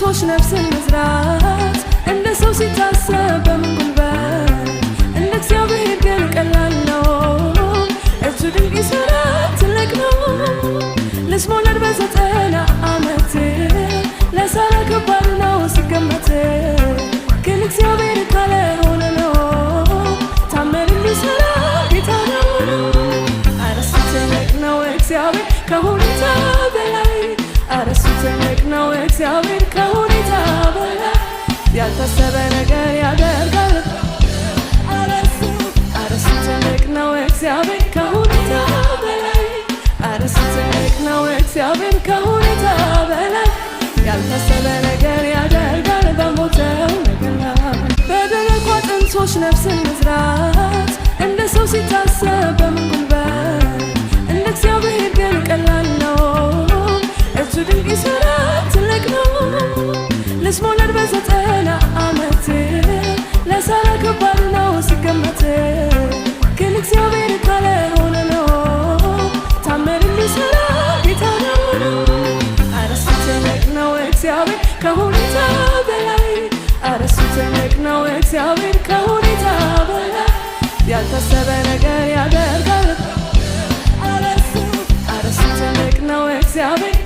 አጥንቶች ነፍስን መዝራት እንደ ሰው ሲታሰብ በምን ጉልበት እንደ እግዚአብሔር ግን ቀላል ነው። እርሱ ድንቅ ይሠራል ትልቅ ነው። ልጅ መውለድ በ90 ዓመት ለሳራ ከባድ ነው ሲገመት፣ ግን እግዚአብሔር ካለ ሆነ ነው። ታምር የሚሠራ ጌታ ነው። ኧረ እሱ ትልቅ ነው እግዚአብሔር ከሁኔታ በላይ። ኧረ እሱ ትልቅ ነው እግዚአብሔር ከሁኔታ በላይ። ያልታሰበ ነገር ያደርጋል። ኧረ እሱ ትልቅ ነው እግዚአብሔር ከሁኔታ በላይ። ኧረ እሱ ትልቅ ነው እግዚአብሔር ከሁኔታ በላይ። ያልታሰበ ነገር ያደርጋል በሞተው ነገር ላይ። በደረቁ አጥንቶች ነፍስን መዝራት እንደ ሰው ሲታሰብ በምን ጉልበት እንደ እግዚአብሔር ግን ቀላል ነው። እርሱ ድንቅ ይሠራል ትልቅ ነው። ልጅ መውለድ በ90 ዓመት ለሳራ ከባድ ነው ሲገመት፣ ግን እግዚአብሔር ካለ ሆነ ነው። ታምር የሚሠራ ጌታ ነው። ኧረ እሱ ትልቅ ነው እግዚአብሔር ከሁኔታ በላይ። ኧረ እሱ ትልቅ ነው እግዚአብሔር ከሁኔታ በላይ። ያልታሰበ ነገር ያደርጋል። ኧረ እሱ ትልቅ ነው እግዚአብሔር